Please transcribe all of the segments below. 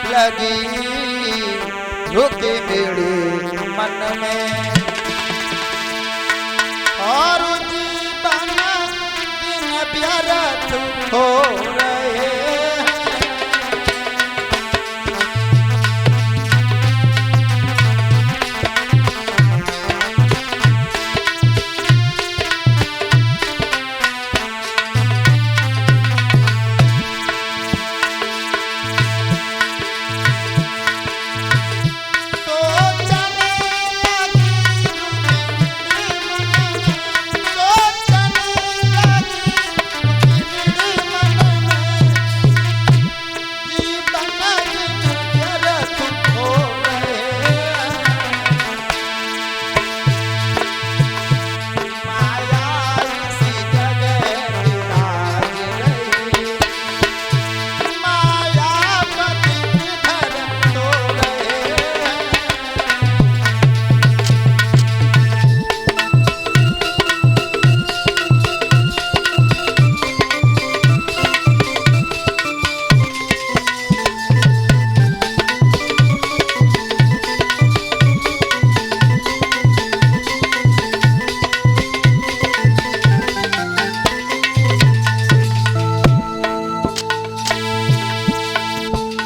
लगी रुकी मेरे मन में और जीवन दिन व्यर्थ हो रहे हैं।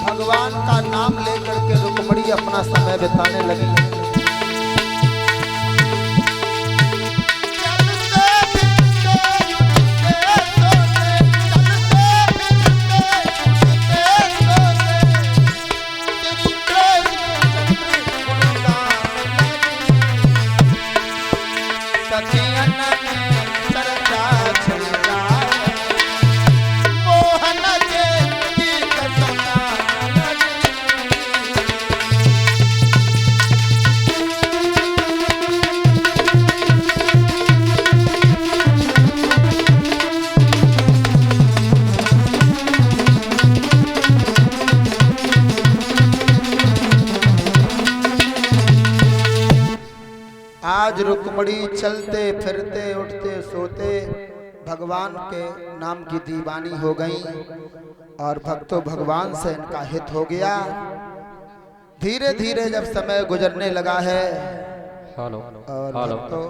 भगवान का नाम लेकर के रुक्मणी अपना समय बिताने लगी। आज रुक्मणी चलते फिरते उठते सोते भगवान के नाम की दीवानी हो गई और भक्तों भगवान से इनका हित हो गया। धीरे धीरे जब समय गुजरने लगा है और भक्तों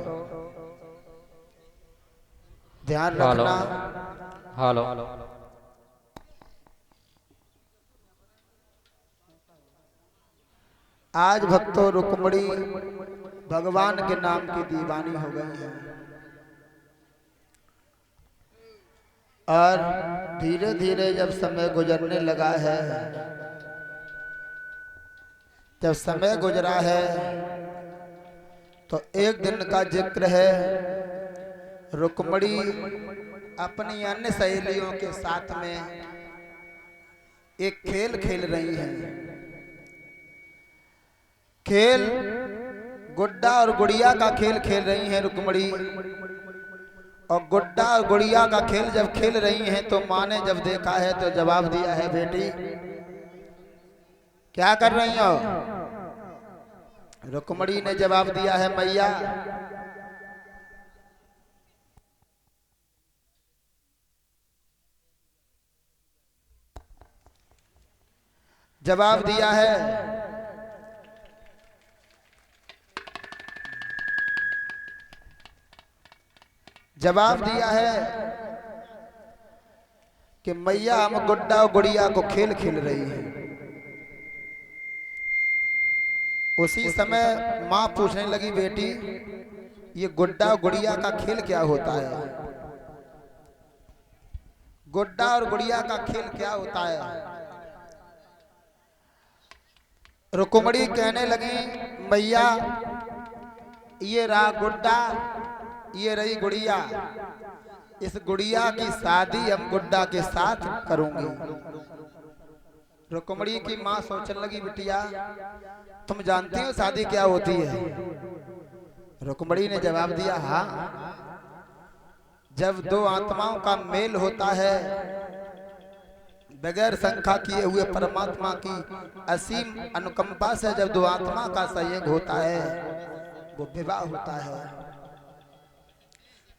ध्यान रखना, आज भक्तों रुक्मणी भगवान के नाम की दीवानी हो गई है और धीरे धीरे जब समय गुजरने लगा है, जब समय गुजरा है तो एक दिन का जिक्र है। रुक्मणी अपनी अन्य सहेलियों के साथ में एक खेल खेल रही है। खेल गुड्डा और गुड़िया का खेल खेल रही हैं रुक्मणी। और गुड्डा और गुड़िया का खेल जब खेल रही हैं तो माँ ने जब देखा है तो जवाब दिया है, बेटी क्या कर रही हो? रुक्मणी ने जवाब दिया है, मैया जवाब दिया है कि मैया हम गुड्डा और गुड़िया को खेल खेल रही है। उसी समय माँ पूछने लगी, बेटी ये गुड्डा और गुड़िया का खेल क्या होता है? गुड्डा और गुड़िया का खेल क्या होता है? रुक्मणी कहने लगी, मैया ये रहा गुड्डा, ये रही गुड़िया। इस गुड़िया की शादी हम गुड्डा के साथ करूंगी। रुक्मणी की माँ सोचने लगी, बिटिया तुम जानती हो शादी क्या होती है? रुक्मणी ने जवाब दिया, हाँ, जब दो आत्माओं का मेल होता है, बगैर शंका किए हुए परमात्मा की असीम अनुकंपा से जब दो आत्मा का संयोग होता है वो विवाह होता है।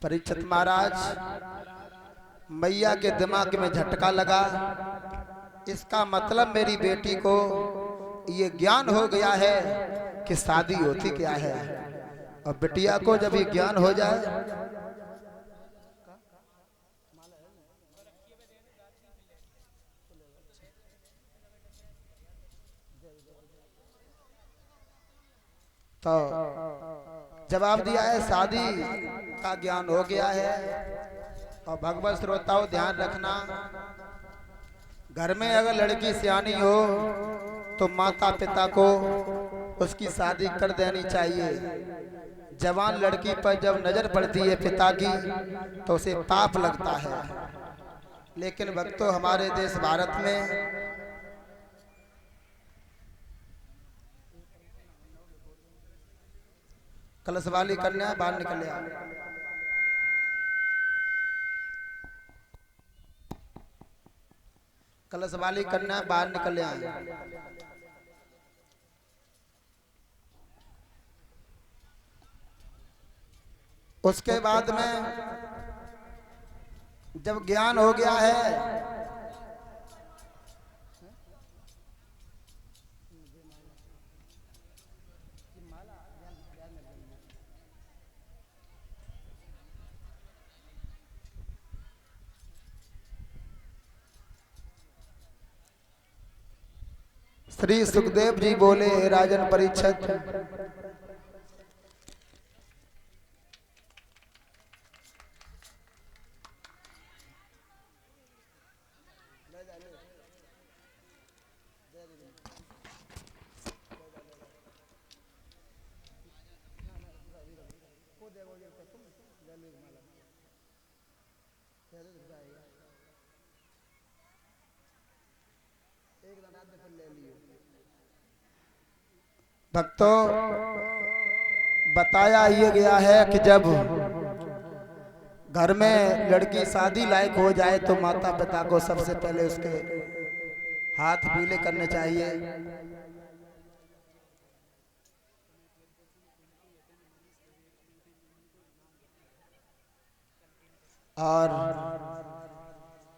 परीक्षित महाराज, मैया के दिमाग में झटका लगा इसका मतलब मेरी बेटी को ये ज्ञान हो गया है कि शादी होती क्या है। और बिटिया को जब ये ज्ञान हो जाए, तो जवाब दिया है शादी का ज्ञान हो गया है। और भगवत श्रोताओं ध्यान रखना, घर में अगर लड़की सियानी हो तो माता पिता को उसकी शादी कर देनी चाहिए। जवान लड़की पर जब नजर पड़ती है पिता की तो उसे पाप लगता है। लेकिन भक्तों हमारे देश भारत में कलश वाली कन्या बाहर निकल आओ। कलश वाली कन्या बाहर निकल आए। उसके बाद में जब ज्ञान हो गया है, श्री सुखदेव जी बोले, हे राजन परीक्षित, भक्तों बताया ये गया है कि जब घर में लड़की शादी लायक हो जाए तो माता पिता को सबसे पहले उसके हाथ पीले करने चाहिए। और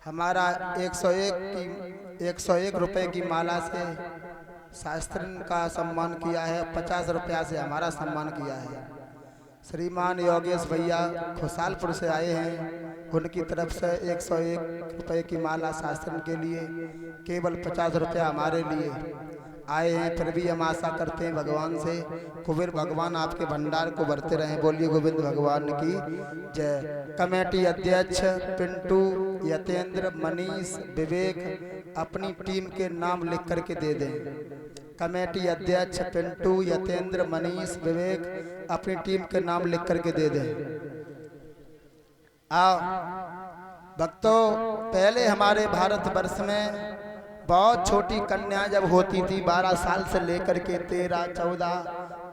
हमारा 101 रुपए की माला से शास्त्री का सम्मान किया है, 50 रुपया से हमारा सम्मान किया है। श्रीमान योगेश भैया खुशालपुर से आए हैं, उनकी तरफ से 101 रुपए की माला शास्त्री के लिए, केवल 50 रुपया हमारे लिए आए हैं। फिर भी हम आशा करते हैं भगवान से, कुबेर भगवान आपके भंडार को भरते रहें। बोलिए गोविंद भगवान की जय। कमेटी अध्यक्ष पिंटू, यतेंद्र, मनीष, विवेक अपनी टीम के नाम लिख करके दे दें। कमेटी अध्यक्ष पिंटू, यतेंद्र, मनीष, विवेक अपनी टीम के नाम लिख करके दे दें। आओ भक्तों, पहले हमारे भारत वर्ष में बहुत छोटी कन्या जब होती थी, 12 साल से लेकर के 13, 14,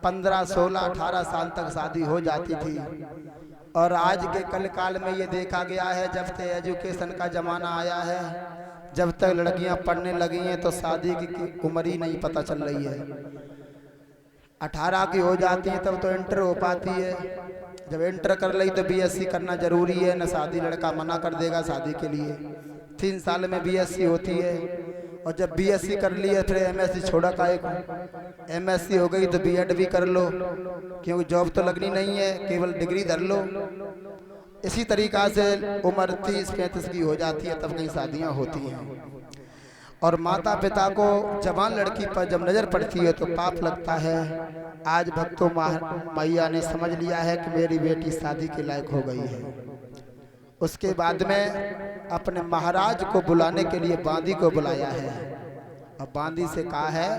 15, 16, 18 साल तक शादी हो जाती थी। और आज के कल काल में ये देखा गया है, जब से एजुकेशन का जमाना आया है, जब तक लड़कियां पढ़ने लगी हैं तो शादी की उम्र ही नहीं पता चल रही है। 18 की हो जाती है तब तो इंटर हो पाती है। जब इंटर कर ली तो बीएससी करना जरूरी है, न शादी लड़का मना कर देगा शादी के लिए। 3 साल में बीएससी होती है, और जब बीएससी कर ली है फिर एमएससी छोड़ा का एक एमएससी हो गई तो बीएड भी कर लो, क्योंकि जॉब तो लगनी नहीं है, केवल डिग्री धर लो। इसी तरीक़ा से उम्र 30-35 की हो जाती है तब कहीं शादियां होती हैं। और माता पिता को जवान लड़की पर जब नज़र पड़ती है तो पाप लगता है। आज भक्तों मैया ने समझ लिया है कि मेरी बेटी शादी के लायक हो गई है। उसके बाद में अपने महाराज को बुलाने के लिए बांदी को बुलाया है, और बांदी से कहा है